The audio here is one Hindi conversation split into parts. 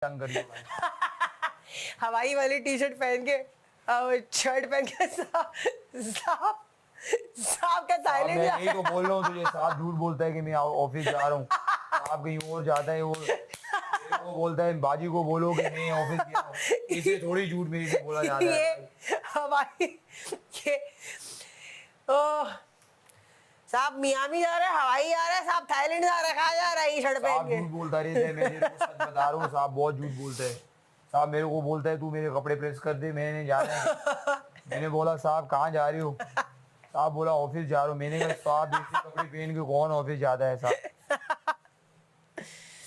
तंग कर रही हो हवाई वाली टी शर्ट पहन के और शर्ट पहन के साहब साहब का साइलेंट मैं यही तो बोल रहा हूँ तुझे। साहब झूठ बोलता है कि मैं ऑफिस जा रहा हूँ, साहब कहीं और जाता है। और वो बोलता है बाजी को बोलो कि मैं ऑफिस गया हूँ। इसे थोड़ी झूठ मेरे से बोला जाता है ये भाई। हवाई ये ओ साहब मियामी जा रहा है, हवाई जा रहा है, साहब थाईलैंड जा रहा है, कहाँ जा रहा है ये शर्ट पहन साहब के? झूठ बोलता रहता है, मैं तेरे को सच बता रहा हूँ। साहब बहुत झूठ बोलता है। साहब मेरे को बोलता है तू मेरे कपड़े प्रेस कर दे, मैंने जाना है। मैंने बोला साहब कहाँ जा रही हो? साहब बोला ऑफिस जा रहा हूँ। मैंने कहा साहब ऐसे कपड़े पहन के कौन ऑफिस जाता है साहब?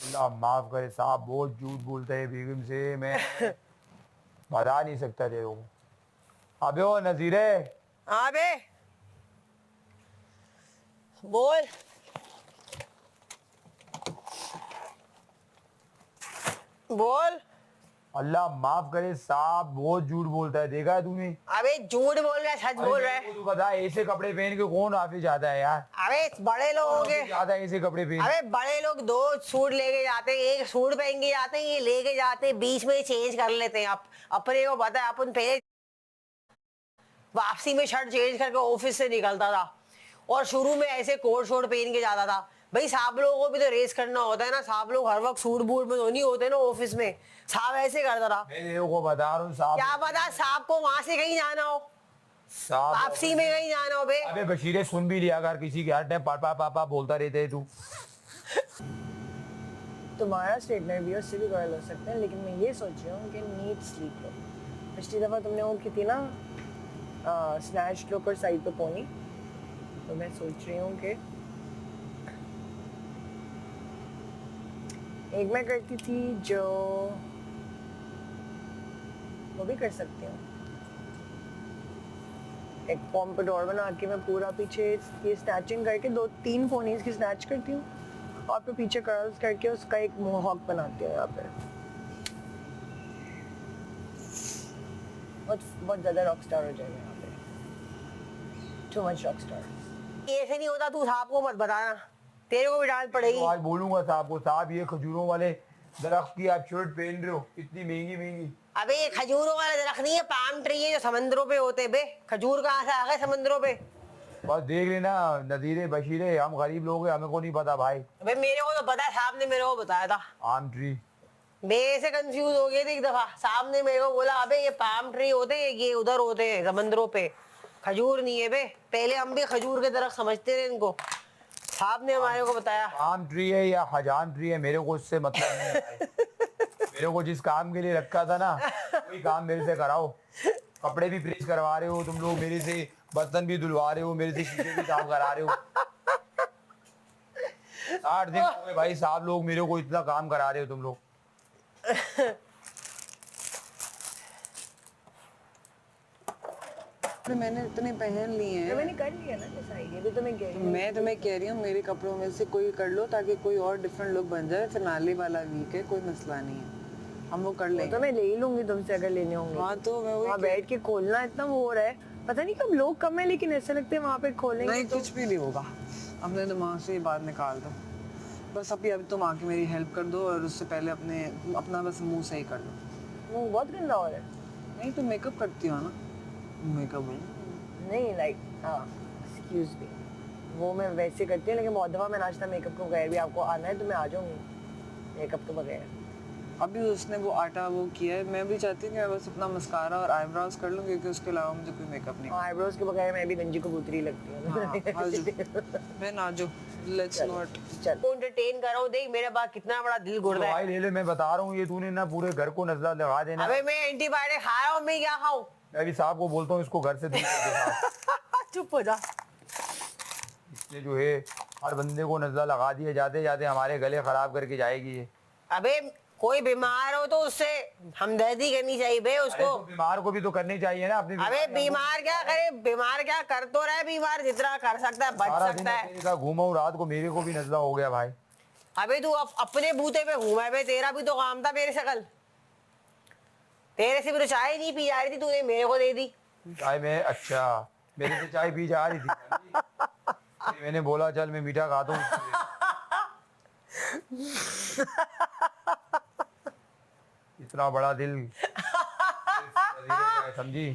अल्लाह माफ करे, साहब बहुत झूठ बोलता है बेगम से, मैं बता नहीं सकता तेरे को। अबे ओ नजीरे, हाँ बे बोल बोल। अल्लाह माफ करे, साहब बहुत झूठ बोलता है, देखा है तूने? अबे झूठ बोल रहा है, सच बोल रहा मेरे को है? तू बता ऐसे कपड़े पहन के कौन ऑफिस जाता है यार? अबे बड़े लोग हो गए, जाता है ऐसे कपड़े पहन? अबे बड़े लोग दो सूट लेके जाते हैं, एक सूट पहन के जाते हैं, ये लेके जाते हैं, बीच में चेंज कर लेते हैं। आप अपने को पता है, अपन पहले वापसी में शर्ट चेंज करके ऑफिस से निकलता था और शुरू में ऐसे कोट शोट पहन के जाता था। भाई साहब लोगों को भी तो रेस करना होता है ना, साहब लोग हर वक्त सूट बूट में तो नहीं होते ना ऑफिस में। साहब ऐसे करता था। मैं तेरे को बता रहा हूँ साहब। क्या पता साहब को वहां से कहीं जाना हो, साहब वापसी में कहीं जाना हो बे। अबे बशीरे सुन भी लिया अगर किसी के हर टाइम पापा पापा बोलता रहते है तू। तुम्हारा स्ट्रेटनर भी और सिल्क ऑयल हो सकते हैं, लेकिन मैं ये सोच रही हूँ कि नीट स्लीप लो। पिछली दफ़ा तुमने वो की थी ना स्नैच लुक और साइड पे पोनी, तो मैं सोच रही हूँ कि एक मैं करती थी जो वो भी कर सकती हूँ, एक पॉम्पडोर बना के मैं पूरा पीछे ये स्नैचिंग करके 2-3 पोनीज की स्नैच करती हूँ और फिर पीछे कर्ल्स करके उसका एक मोहॉक बनाती हूँ यहाँ पे। बहुत ज़्यादा रॉक स्टार हो जाएगा यहाँ पे, टू मच रॉक स्टार। ऐसे नहीं होता, तू साहब को मत बताना, तेरे को भी डांट पड़ेगी। तो आज बोलूंगा साहब को, साहब ये खजूरों वाले दरख्त की आप शर्ट पहन रहे हो इतनी महंगी महंगी। अबे ये खजूरों वाला दरख्त नहीं है, पाम ट्री है जो समंदरों पे होते हैं बे। खजूर कहाँ से आ गए समंदरों पे? बस देख लेना नजीरे बशीरे, हम गरीब लोग हैं, हमें को नहीं पता भाई। अबे मेरे को तो पता है, साहब ने मेरे को बताया था। आम ट्री। मैं से कंफ्यूज हो गई थी एक दफा, साहब ने मेरे को बोला अबे ये पाम ट्री होते हैं, ये उधर होते हैं समंदरों पे, खजूर नहीं है बे। पहले हम भी खजूर के दरख्त समझते थे इनको, साहब ने हमारे को बताया। आम ट्री है या हजाम ट्री है मेरे को उससे मतलब नहीं है भाई। मेरे को जिस काम के लिए रखा था ना वही काम मेरे से कराओ। कपड़े भी प्रेस करवा रहे हो तुम लोग मेरे से, बर्तन भी धुलवा रहे हो मेरे से, शीशे भी साफ करा रहे हो। 60 दिन हो गए भाई, साहब लोग मेरे को इतना काम करा रहे हो तुम लोग। मैंने इतने पहन लिए हैं। मैंने कर लिया ना जैसा आइडिया भी, तो मैं कह रही हूँ मैं तुम्हें कह रही हूँ मेरे कपड़ों में से कोई कर लो ताकि कोई और डिफरेंट लुक बन जाए। फिनाले वाला वीक है, कोई मसला नहीं है, हम वो कर लेंगे। तो मैं ले ही लूंगी तुमसे अगर लेने होंगे। हाँ तो मैं वही वहाँ बैठ के खोलना इतना वो हो रहा है, पता नहीं कब लोग कम है, लेकिन ऐसा लगता है वहाँ पे खोलेंगे नहीं तो कुछ भी नहीं होगा, अपने दिमाग से ये बात निकाल दो बस। अभी तुम आके मेरी हेल्प कर दो और उससे पहले अपना बस मुंह सही कर लो। मुंह बहुत गंदा हो रहा है। नहीं तुम मेकअप करती हो ना? मेकअप नहीं लाइक हाँ एक्सक्यूज मी, वो मैं वैसे करती हूँ, लेकिन बहुत दफ़ा मैं नाश्ता मेकअप के बगैर भी आपको आना है तो मैं आ जाऊँगी मेकअप के बगैर। अभी उसने वो आटा वो किया है, मैं भी चाहती हूँ कि मैं बस अपना मस्कारा और आईब्रोज कर लूँ क्योंकि उसके अलावा मुझे कोई मेकअप नहीं। आईब्रोज के बगैर मैं भी गंजी कबूतरी लगती हूँ। मैं नाजो लेट्स नॉट चल एंटरटेन कर रहा हूँ, देख मेरे पास कितना बड़ा दिल गुर्दा है। दवाई ले ले, मैं बता रहा हूँ ये तूने ना पूरे घर को नजला लगा देना। अबे मैं एंटीबायोटिक खा रहा हूँ, मैं क्या खाऊं? मैं अभी साहब को बोलता हूँ इसको घर से दूर कर दे साहब। चुप हो जा। इसने जो है हर बंदे को नजला लगा दिया, जाते जाते हमारे गले खराब करके जाएगी ये। अबे कोई बीमार हो तो उससे हमदर्दी करनी चाहिए बे उसको। तो बीमार को भी तो करनी चाहिए ना अपनी। अबे बीमार क्या करे, बीमार क्या कर तो रहा है, बीमार जितना कर सकता है बच सारा दिन सकता है। तेरे साथ घूमा हूँ, रात को मेरे को भी नजला हो गया भाई। अबे तू अपने बूते पे घूमा है बे, तेरा भी तो काम था मेरे से कल। तेरे से भी तो चाय नहीं पी जा रही थी, तूने मेरे को दे दी चाय में? अच्छा मेरे से चाय पी जा रही थी। मैंने बोला चल मैं मीठा खाता हूँ। इतना बड़ा दिल समझी।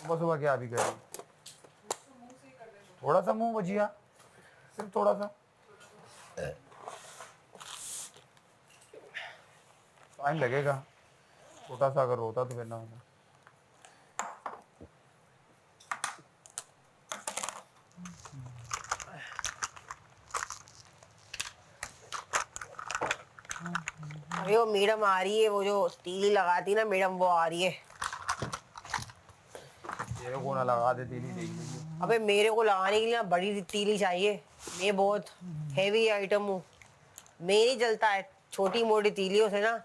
सुबह सुबह क्या अभी कर रही? थोड़ा सा मुंह बजिया, सिर्फ थोड़ा सा। टाइम लगेगा, छोटा सा अगर होता तो फिर ना होता। अभी वो मैडम आ रही है, वो जो तीली लगाती ना मैडम, वो आ रही है। तेरे को ना लगा दे तीली देगी। अबे मेरे को लगाने के लिए ना बड़ी तीली चाहिए, मैं बहुत हैवी आइटम हूँ, मैं नहीं जलता है छोटी मोटी तीलियों से ना।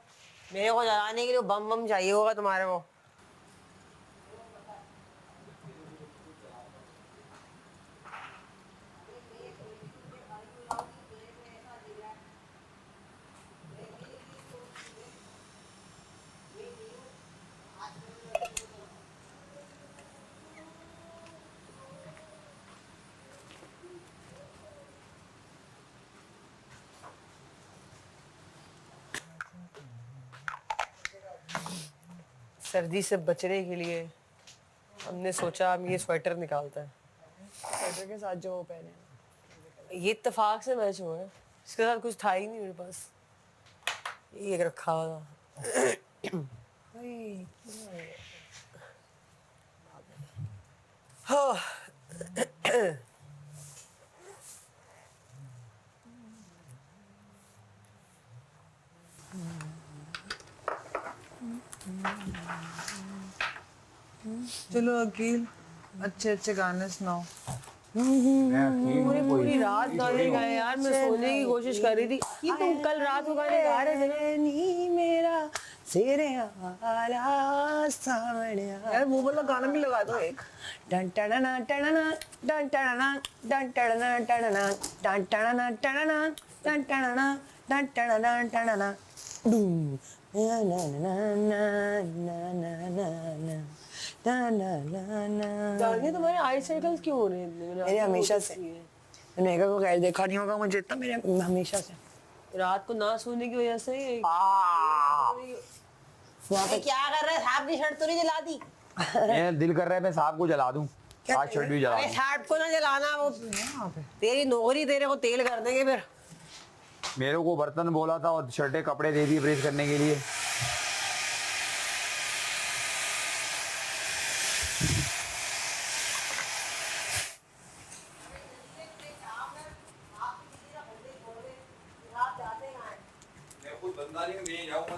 मेरे को जलाने के लिए बम बम चाहिए होगा तुम्हारे को। सर्दी से बचने के लिए हमने सोचा हम ये स्वेटर निकालते हैं। स्वेटर के साथ जो वो पहने हैं। ये इत्तेफाक से मैच हुआ है, इसके साथ कुछ था ही नहीं मेरे पास, ये एक रखा हुआ था। हाँ। चलो अकील, अच्छे अच्छे गाने सुनाओ। पूरी रात गाने गाए यार, मैं सोने की कोशिश कर रही थी। ये तुम कल रात को गाने गा रहे थे ना। नी मेरा सिरे आला सावणिया। यार वो वाला गाना भी लगा दो एक। डन टडना टडना डन टडना डन टडना टडना डन टडना टडना डन टडना डन टडना टडना डूम ना ना ना ना ना ना ना ना ना। गाने तुम्हारे आई सर्कल्स क्यों हो रहे हैं मेरे हमेशा से। मैंने को खैर देखा नहीं होगा मुझे इतना, मेरे हमेशा से रात को ना सोने की वजह से। वहाँ पे क्या कर रहा है, साहब की शर्ट तो नहीं जला दी? मैं दिल कर रहा है मैं साहब को जला दूं, आज शर्ट भी जला अरे दूं। साहब को ना जलाना, वो तेरी नौकरी तेरे को तेल कर देंगे फिर। मेरे को बर्तन बोला था और शर्टें कपड़े दे दिए प्रेस करने के लिए।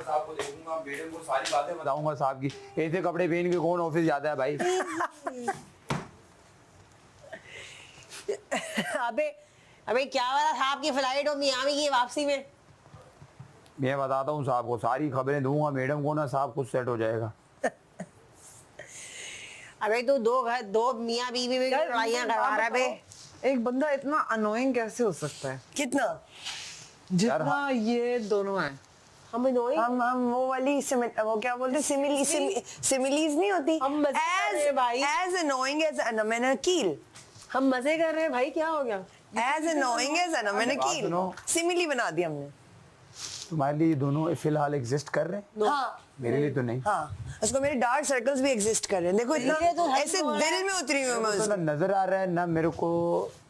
साहब को देखूंगा, मैडम को सारी बातें बताऊंगा साहब की। ऐसे कपड़े पहन के कौन ऑफिस जाता है भाई? अबे अबे क्या वाला साहब की फ्लाइट और मियामी की वापसी में। मैं बताता हूँ साहब को, सारी खबरें दूंगा मैडम को ना, साहब खुद सेट हो जाएगा। अबे तू दो मियाँ बीवी में लड़ाइयाँ करवा रहा है बे। एक बंदा इतना अनोइंग कैसे हो सकता है कितना जितना ये दोनों हैं। हम annoying? हम वो वाली वो क्या बोलते सिमिलीज नहीं होती, हम मजे कर रहे हैं भाई। as annoying as मैंने हम मजे कर रहे हैं भाई, क्या हो गया? as annoying as मैंने बात सुनो। सिमिली बना दी हमने। तुम्हारे लिए ये दोनों फिलहाल एग्जिस्ट कर रहे हैं, हाँ मेरे लिए तो नहीं। हाँ, उसको मेरे डार्क सर्कल्स भी एग्जिस्ट कर रहे हैं। देखो इतना ये तो है ऐसे तो दिल में उतरी हुई हूँ मैं तो उसको। ना नजर आ रहा है ना मेरे को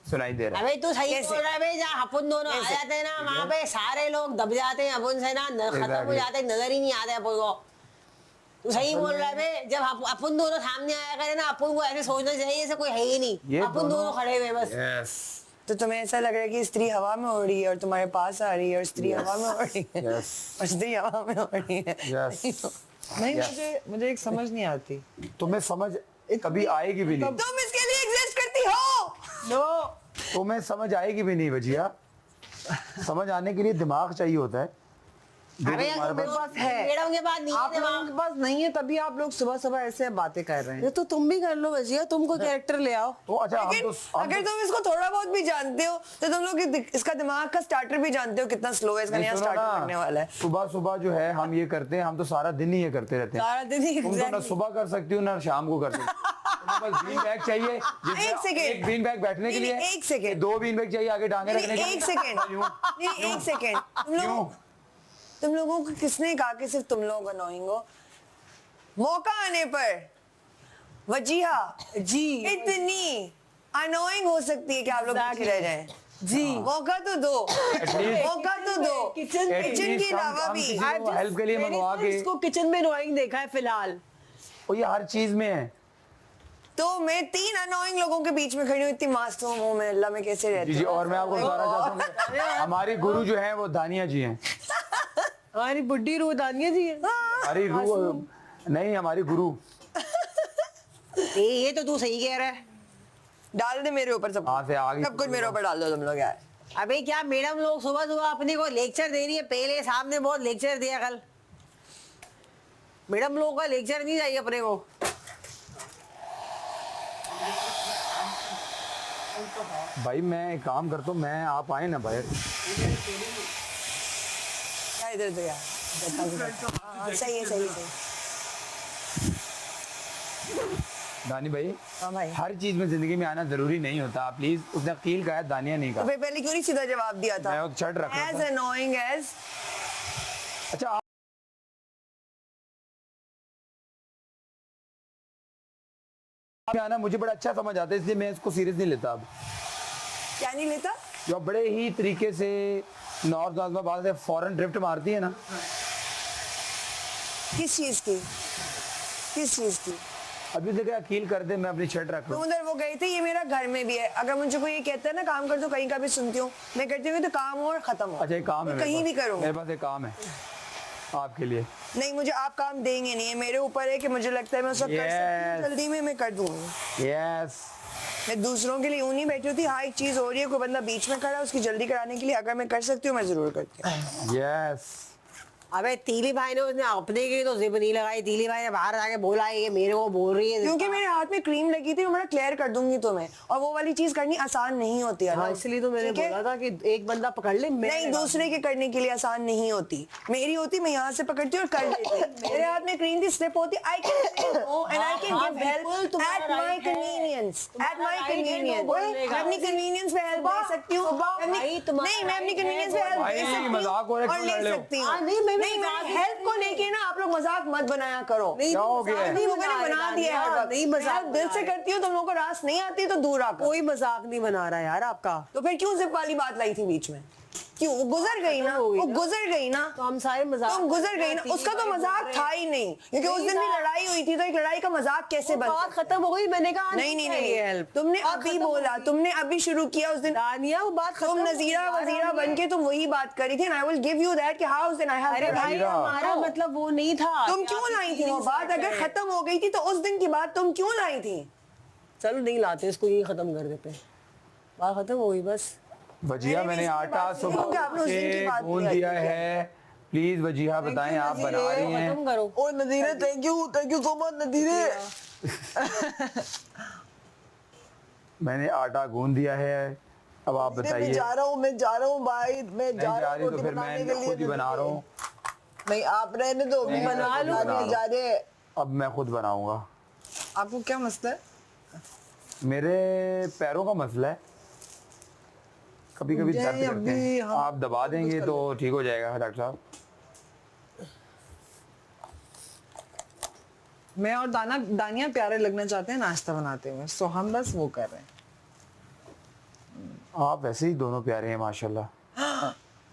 सुनाई दे रहा है। अबे तू सही कैसे? बोल रहा है बे, जहाँ अपन दोनों आ जाते हैं ना वहाँ पे सारे लोग दब जाते हैं अपन से ना, खत्म हो Exactly. जाते हैं, नजर ही नहीं आते अपन को। तू सही बोल रहा है बे, जब अपन दोनों सामने आया करे ना, अपन को ऐसे सोचना चाहिए जैसे कोई है ही नहीं, ये अपन दोनों खड़े हुए बस। यस तो तुम्हें ऐसा लग रहा है कि स्त्री हवा में उड़ रही है और तुम्हारे पास आ रही है, और स्त्री हवा में उड़ रही है यस और स्त्री हवा में उड़ रही है। यस नहीं, Yes. मुझे एक समझ नहीं आती। तुम्हें समझ कभी आएगी भी नहीं, तुम इसके लिए एग्जिस्ट करती हो। नो, तुम्हें समझ आएगी भी नहीं भजिया। समझ आने के लिए दिमाग चाहिए होता है। अबे देखो, हमारे मेरे पास पास है, मैडम के पास नहीं आप है लोगों के दिमाग। पास नहीं है, तभी आप लोग सुबह सुबह ऐसे बातें कर रहे ये हैं। तो तुम भी कर लो भजिया, तुमको कैरेक्टर ले आओ। तो अच्छा हम लेकिन तो अगर तुम इसको थोड़ा बहुत भी जानते हो तो तुम लोग इसका दिमाग का स्टार्टर भी जानते हो कितना स्लो है, इसका नया स्टार्टर करने वाला है। सुबह सुबह जो है हम ये करते हैं, हम तो सारा दिन ही ये करते रहते हैं। सारा दिन ही तुम तो ना exactly। सुबह कर सकती हो ना शाम को कर सकती हो। तुम्हें बस बीन बैग चाहिए, जिसमें एक सेकेंड। एक बीन बैग बैठने के नहीं, लिए, एक सेकेंड। 2 बीन बैग चाहिए आगे टांगे रखने के लिए। एक सेकेंड, यूं, नहीं एक सेकेंड। यूं। तुम लोगों को किसने कहा कि सिर्फ तुम लोग अनोइंग हो? मौका आने पर वजीहा जी इतनी अनोइंग हो सकती है कि आप लोग पीछे रह जाएं। जी मौका तो दो, least- मौका तो दो। किचन At किचन least के अलावा हम भी किसी को हेल्प के लिए मंगवा के, इसको किचन में ड्राइंग देखा है फिलहाल। और ये हर चीज में है। तो मैं 3 अनोइंग लोगों के बीच में खड़ी हूँ, इतनी मासूम हूँ मैं, अल्लाह में कैसे रहती जी जी, हूँ। और मैं आपको बताना चाहता हूँ हमारी गुरु जो है वो दानिया जी हैं। हमारी बुड्ढी रूह दानिया जी है। हमारी रूह नहीं, हमारी गुरु। ये तो तू सही कह रहा है। डाल दे मेरे ऊपर सब, हाँ, से आगे- सब कुछ मेरे ऊपर डाल दो तुम लोग यार। अबे क्या मैडम लोग सुबह सुबह अपने को लेक्चर दे रही है, पहले सामने बहुत लेक्चर दिया कल। मैडम लोगों का लेक्चर नहीं चाहिए अपने को। भाई मैं एक काम करता हूँ, मैं आप आए ना बाहर। क्या इधर तो यार, हाँ, सही है, सही है। दानी भाई, हाँ भाई, हर चीज में जिंदगी में आना जरूरी नहीं होता। प्लीज, उसने कील कहा है, दानिया नहीं तो कहा। फिर पहले क्यों नहीं सीधा जवाब दिया था? मैं वो शर्ट रख रहा एज था। अनोइंग एज अच्छा आप आना मुझे बड़ा अच्छा समझ आता है, इसलिए मैं इसको सीरियस नहीं लेता। अब क्या नहीं लेता? जो बड़े ही तरीके से नॉर्थ नॉर्थ में बात से फॉरेन ड्रिफ्ट मारती है ना, किस चीज की? किस चीज की? अभी तक अकील कर दे, मैं अपनी शर्ट रख तुम लूँ। उधर वो गई थी, ये मेरा घर में भी है। अगर मुझे कोई ये कहता है ना काम कर, तो कहीं का भी सुनती हूँ। मैं करती हूँ तो काम हो और खत्म हो। अच्छा एक काम है मैं मेरे कहीं पास। भी करूँ। मेरे पास एक काम है आपके लिए। नहीं, मुझे आप काम देंगे नहीं, है मेरे ऊपर है कि मुझे लगता है मैं उस वक्त कर सकती हूँ, Yes. जल्दी में मैं कर दूंगी। यस मैं दूसरों के लिए यूं नहीं बैठी होती। हाँ, एक चीज हो रही है, कोई बंदा बीच में खड़ा है, उसकी जल्दी कराने के लिए अगर मैं कर सकती हूँ मैं जरूर करती हूँ। यस अबे तीली भाई ने उसने अपने की तो जिप नहीं लगाई। तीली भाई ने बाहर जाके बोला है ये मेरे को बोल रही है क्योंकि मेरे हाथ में क्रीम लगी थी, मैं क्लियर कर दूंगी तुम्हें, और वो वाली चीज करनी आसान नहीं होती है हाँ, ना। इसलिए तो मैंने ठीक है? बोला था कि एक बंदा पकड़ ले। नहीं, दूसरे के करने के लिए आसान नहीं होती। मेरी होती, मैं यहाँ से पकड़ती और कर लेती। मेरे हाथ में क्रीम थी, स्लिप होती, I can no and I can हाँ, गिव हेल्प बिल्कुल, तुम्हारा एट माय right है। कन्वीनियंस, एट माय तुम्हारा right है कन्वीनियंस। वो बोलने का। मैं अपनी कन्वीनियंस पे हेल्प दे सकती हूँ। भाई, तुम्हारा नहीं, मैं अपनी right है कन्वीनियंस पे हेल्प भाई, दे सकती मजाक हो रहा है, हूँ और क्यों लड़ ले रहे हो? सकती हूँ। हाँ, नहीं, मैं नहीं, मजाक मेरी हेल्प को लेके ना आप लोग मजाक मत बनाया करो। क्या हो गया है? तुम लोगों ने बना दिया है हर वक्त। नहीं, मजाक मैं दिल से करती हूँ, तुम लोगों को रास नहीं आती तो दूर आकर। कोई मजाक नहीं बना रहा यार आपका। तो फिर क्यों जिप वाली बात लाई थी बीच में? क्यों? वो गुजर गई ना, हो गई वो ना। गुजर गई ना। तो हम सारे मजाक तुम गुजर गई ना, तीली उसका तो भाई बोल मजाक रहे था ही नहीं, क्योंकि उस नहीं दिन भी था। लड़ाई हुई थी, तो एक लड़ाई का मजाक कैसे बन बात सकता? खत्म हो गई। मैंने कहा नहीं नहीं नहीं, हेल्प तुमने अभी बोला, तुमने अभी शुरू किया उस दिन। दानिया वो बात खत्म तुम हो गई नजीरा यार, वजीरा हमने- बन के तुम वही बात करी थी, and I will give you that कि हाँ उस दिन I have अरे भाई नजीरा। हमारा मतलब वो नहीं था। तुम कि क्यों आप लाई थी वो feelings बात? hurt अगर है। खत्म हो गई थी तो उस दिन की बात तुम क्यों लाई थी? चलो नहीं लाते इसको, ये खत्म कर देते हैं। बात खत्म हो गई बस। वजिया मैंने भी मैंने इसकी आटा बात सुनी क्योंकि आपने उस दिन की से बात गूंद किया दिया थी। है। प्लीज वजिया बताएं, आप बना रही हैं। खत्म करो। ओ नदीरे, थैंक यू सो मच नदीरे। मैंने आटा गूंद दिया है, अब आप मैं बताइए। जा रहा हूँ भाई, मैं नहीं जा जा रहा रही हूँ तो रोटी फिर बनाने के मैं लिए। खुद ही बना रहा हूँ। नहीं, आप रहने दो, नहीं, बना मैं लो, खुद बना जा रहे हैं। अब मैं खुद बनाऊंगा। आपको क्या मसला है? मेरे पैरों का मसला है, कभी कभी दर्द करते अभी हैं। हम आप दबा देंगे तो ठीक हो जाएगा डॉक्टर साहब। मैं और दानिया प्यारे लगना चाहते हैं नाश्ता बनाते हुए, सो हम बस वो कर रहे हैं। आप वैसे ही दोनों प्यारे हैं माशाल्लाह।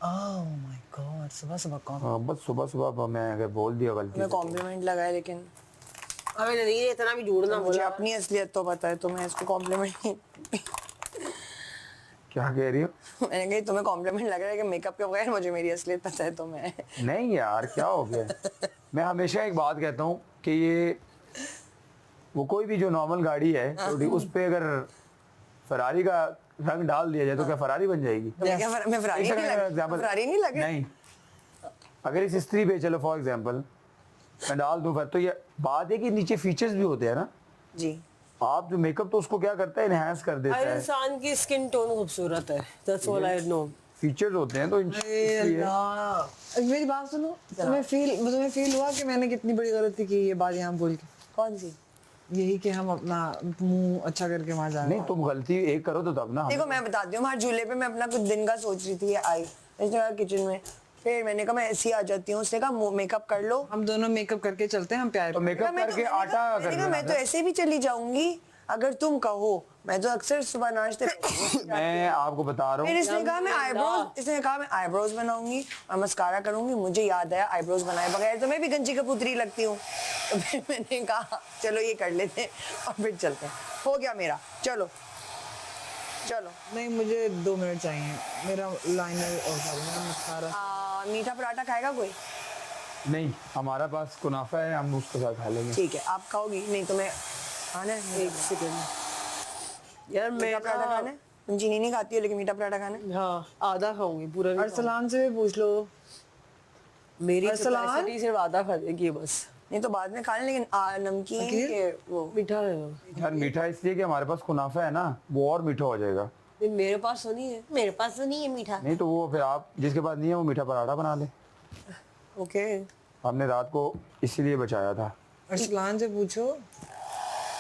ओह माय गॉड, सुबह सुबह कौन बस सुबह सुबह मैं अगर बोल दिया गलती मैं से। कॉम्प्लीमेंट लगाया, लेकिन अबे नदीर इतना भी झूठ ना मुझे बोला। अपनी असलियत तो पता है, तो मैं इसको कॉम्प्लीमेंट क्या कह रही हो? मैंने कहा तुम्हें कॉम्प्लीमेंट लग रहा है कि मेकअप के बगैर मुझे मेरी असलियत पता है, तो मैं नहीं यार क्या हो गया। मैं हमेशा एक बात कहता हूँ कि ये वो कोई भी जो नॉर्मल गाड़ी है तो उस पे अगर फरारी का रंग डाल दिया जाए तो क्या फरारी बन जाएगी? मैं फरारी नहीं लग एग्जाम्पल फरारी नहीं लग नहीं, अगर इस स्त्री पे चलो फॉर एग्जाम्पल मैं डाल दूं फिर तो ये बात है कि नीचे फीचर्स भी होते हैं ना। जी। आप जो मेकअप तो उसको क्या करता है, इनहेंस कर देता हर है। इंसान की स्किन टोन खूबसूरत है, that's all I know. Features होते हैं तो इसलिए मेरी बात सुनो, तुम्हें फील हुआ कि मैंने कितनी बड़ी गलती की ये बात यहाँ बोल के? कौन सी? यही कि हम अपना मुंह अच्छा करके वहां जाए। नहीं तुम गलती एक करो तो तब ना। देखो मैं बताती हूँ, हमारे झूले पे मैं अपना कुछ दिन का सोच रही थी, आई इसने कहा किचन में, फिर मैंने कहा मैं ऐसी आ जाती हूँ, उसने कहा मेकअप कर लो। हम दोनों मेकअप करके चलते हैं, हम प्यार तो मेकअप करके आटा कर मैंने कहा मैं तो ऐसे भी चली जाऊंगी अगर तुम कहो, मैं तो अक्सर सुबह नाश्ते मैं आपको बता रहा फिर हूँ इसने कहा मैं आईब्रोज बनाऊंगी और मस्कारा करूंगी। मुझे याद आया आईब्रोज बनाए बगैर तो मैं भी गंजी कबूतरी लगती हूँ, तो फिर मैंने कहा चलो ये कर लेते हैं और फिर चलते हैं। हो गया मेरा, चलो चलो। नहीं, मुझे 2 मिनट चाहिए। मेरा लाइनर और मेरा मस्कारा। मीठा पराठा खाएगा कोई? नहीं हमारा पास कुनाफा है, हम उसके साथ खा लेंगे। ठीक है, आप खाओगी? नहीं तो मैं खाना है। एक सेकंड यार मीठा पराठा खाना है? तुम चीनी नहीं खाती हो लेकिन मीठा पराठा खाना है? हाँ आधा खाऊंगी, पूरा नहीं खाऊंगी। अरसलान से भी पूछ लो। मेरी अरसलान? कैपेसिटी सिर्फ आधा खा देगी बस। नहीं तो बाद में खा लें, लेकिन नमकीन के वो मीठा ले लो। यार मीठा इसलिए कि हमारे पास कुनाफा है ना, वो और मीठा हो जाएगा। नहीं, मेरे पास तो नहीं है, मेरे पास तो नहीं है मीठा। नहीं तो वो फिर आप जिसके पास नहीं है वो मीठा पराठा बना ले। ओके। हमने रात को इसीलिए बचाया था। अरसलान से पूछो।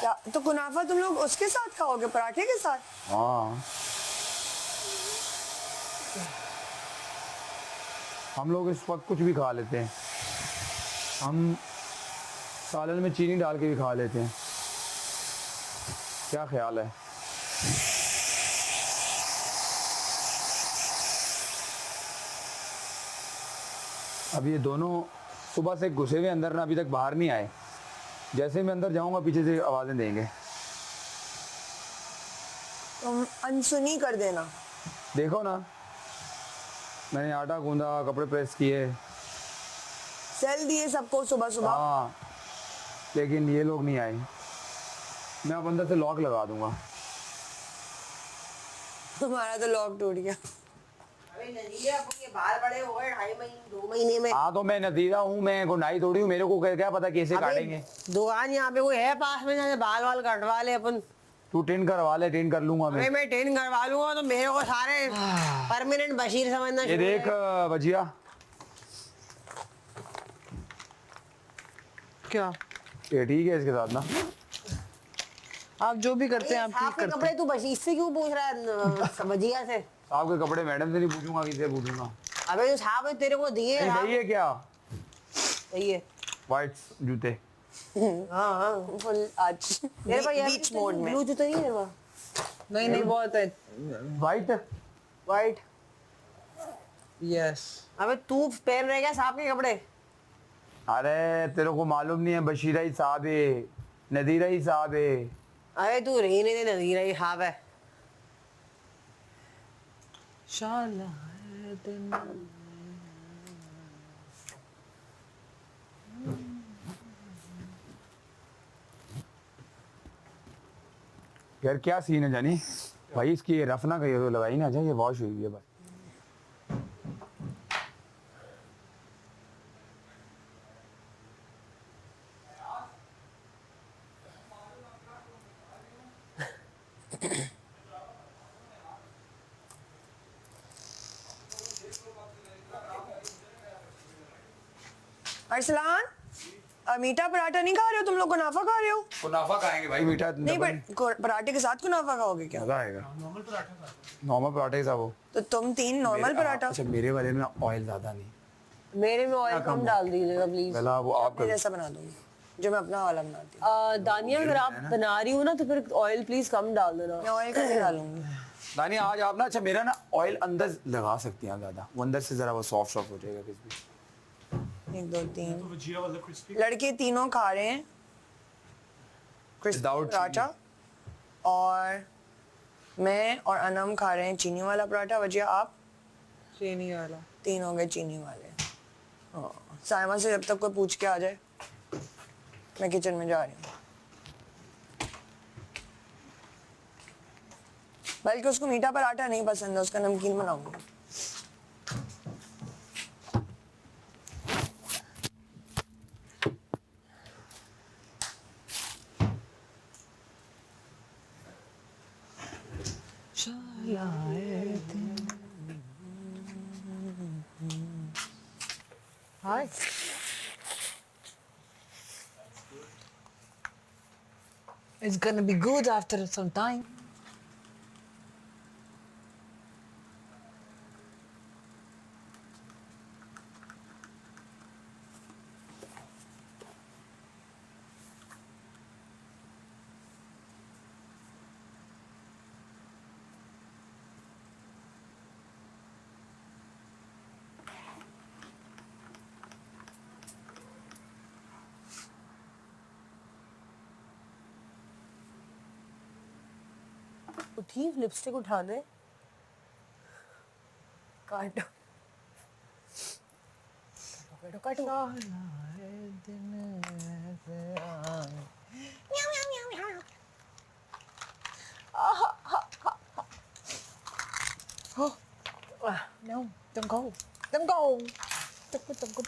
क्या तो कुनाफा तुम लोग उसके साथ खाओगे, पराठे के साथ? हाँ हम लोग इस वक्त कुछ भी खा लेते हैं, हम सालन में चीनी डाल के भी खा लेते हैं। क्या ख्याल है? अब ये दोनों सुबह से घुसे हुए अंदर ना, अभी तक बाहर नहीं आए। जैसे ही मैं अंदर जाऊंगा पीछे से आवाजें देंगे। तुम अनसुनी कर देना। देखो ना, मैंने आटा गूंदा, कपड़े प्रेस किए। सेल दिए सबको सुबह सुबह। हाँ लेकिन ये लोग नहीं आए। मैं अब अंदर से लॉक लगा दूंगा। तुम्हारा तो लॉक टूट गया। अबे नदीर, अब ये बाल बड़े हो गए 2.5 महीने 2 महीने में। हाँ तो मैं नतीजा हूँ, मैं गुनाही थोड़ी हूँ, मेरे को क्या पता कैसे काटेंगे। दुकान यहाँ पे कोई है पास में जहाँ बाल वाल कटवा ले अपन? तू टेन करवा ले, टेन कर लूंगा अरे मैं। मैं टेन करवा लूंगा तो मेरे को सारे परमानेंट बशीर समझना ये शुरू देख है। भजिया, क्या? ये ठीक है इसके साथ ना। आप जो भी करते हैं आप साहब ठीक के करते कपड़े तू बशीर से क्यों पूछ रहा है? समझिया से। साहब के कपड़े मैडम से नहीं पूछूंगा, किससे पूछूंगा? अबे जो साहब है तेरे को दिए नहीं साहब। सही है क्या? सही है। वाइट जूते। हाँ हाँ। फुल आज मेरे पास बीच मोड में। ब्लू जूते नहीं है मेरे पास। नहीं नहीं, बहुत है। White white. यस। अबे तू पहन रहे क्या साहब के कपड़े? अरे तेरे को मालूम नहीं है, बशीरा ही साहब है, नदीरा ही साहब है। अरे तू रही नहीं दे, नदीर ही साहब है। शाला यार क्या सीन है जानी भाई, इसकी ये रफ ना कहिए तो लगाई ना जाए, ये वॉश हुई है बस। अरसलान, मीठा पराठा नहीं खा रहे हो तुम लोग? कुनाफा खा रहे हो? कुनाफा खाएंगे भाई, मीठा नहीं पर पराठे के साथ कुनाफा खाओगे क्या? मजा आएगा। नॉर्मल पराठे के साथ वो। तो तुम 3 नॉर्मल पराठा। अच्छा मेरे वाले में ऑयल ज्यादा नहीं, मेरे में ऑयल कम डाल दीजिएगा प्लीज। पहला वो आप मैं जैसा बना दूंगी। जो मैं अपना वाला बनाती हूँ। दानिया अगर आप बना रही हो ना तो फिर ऑयल प्लीज कम डाल देना। मैं ऑयल कैसे डालूंगी? दानिया आज आप ना, अच्छा मेरा ना ऑयल अंदर लगा सकती हैं ज्यादा, वो अंदर से जरा वो सॉफ्ट सॉफ्ट हो जाएगा क्रिस्पी। 1 2 3 लड़के तीनों खा रहे हैं क्रिस्पी Without पराठा, और मैं और अनम खा रहे हैं चीनी वाला पराठा। वजह आप चीनी वाला। तीन हो गए चीनी वाले। हाँ, साइमा से जब तक कोई पूछ के आ जाए, मैं किचन में जा रही हूँ। बल्कि उसको मीठा पराठा नहीं पसंद है, उसका नमकीन बनाऊंगी। Hi. It's gonna be good after some time. उठी लिपस्टिक उठा दे। काटो काटो काटो No, don't go. Don't go. Don't go.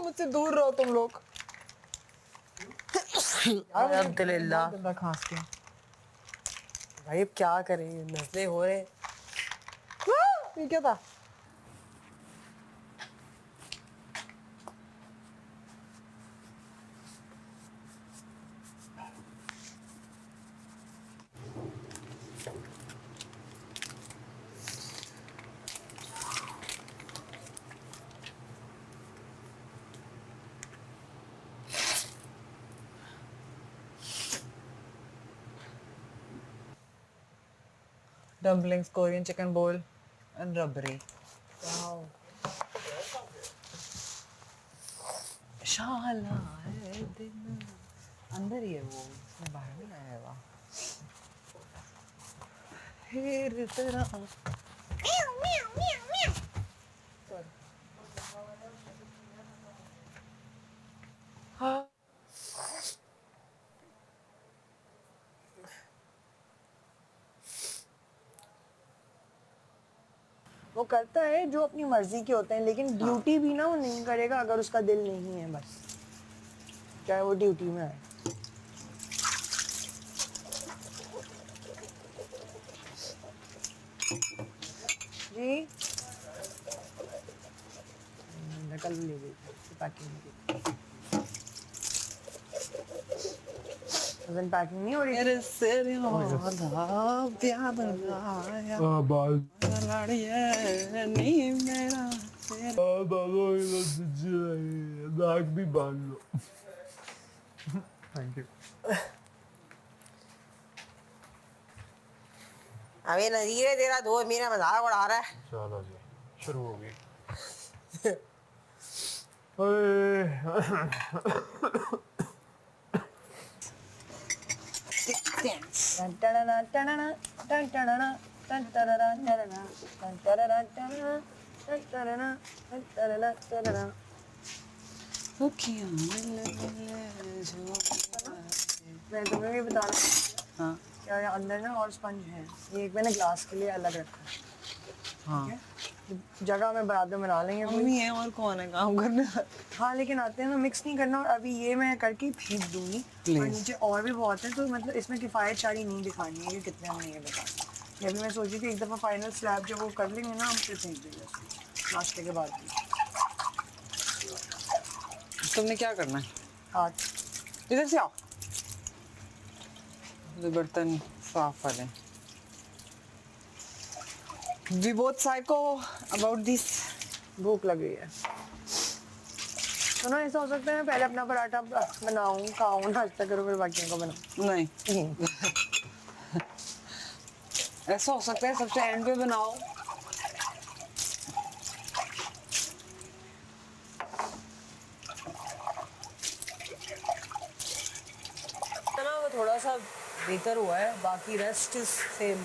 मुझसे दूर रहो तुम लोग। अल्हम्दुलिल्लाह। गंदा खांस के। भाई अब क्या करें, नजले हो रहे। ये क्या था? Dumplings, Korean chicken bowl, and rubbery. Wow. शाला है दिन अंदर ही है वो, इसमें बाहर नहीं आएगा। फिर तेरा वो करता है जो अपनी मर्जी के होते हैं, लेकिन ड्यूटी भी ना वो नहीं करेगा अगर उसका दिल नहीं है, बस चाहे वो ड्यूटी में आए। जी नकल ले गई पैकिंग पैकिंग नहीं हो रही। मेरे सिर वाला प्यार लगाया लड़िए नहीं मेरा सिर। नाक भी बांध लो। Thank you. अबे नजीर तेरा दोस्त मेरा मजाक उड़ा रहा है। चलो जी शुरू हो गई। मैं तुम्हें भी बता रहा हूँ हाँ क्या यहाँ अंदर ना और स्पंज है, ये एक मैंने ग्लास के लिए अलग रखा है। हाँ ठीक है, जगह में बाद में बना लेंगे कोई। मम्मी है और कौन है काम करने हाँ लेकिन आते हैं ना, मिक्स नहीं करना। और अभी ये मैं करके फेंक दूंगी, और Please. नीचे और भी बहुत है, तो मतलब इसमें किफ़ायत शारी नहीं दिखानी है कि कितने हमने ये बता। ये अभी मैं सोच रही थी एक दफ़ा फाइनल स्लैब जब वो कर लेंगे ना, हम फिर फेंक देंगे उसको नाश्ते के बाद भी। तुमने क्या करना है? आठ इधर से आओ, मुझे बर्तन साफ वाले। We both psycho about this. भूख लग रही है। तो ना ऐसा हो सकता है पहले अपना पराठा बनाऊं, खाऊं, नाश्ता करूं, फिर बाकियों को बनाऊं। नहीं ऐसा हो सकता है सबसे एंड पे बनाओ। ना वो थोड़ा सा बेहतर हुआ है, बाकी रेस्ट इज सेम।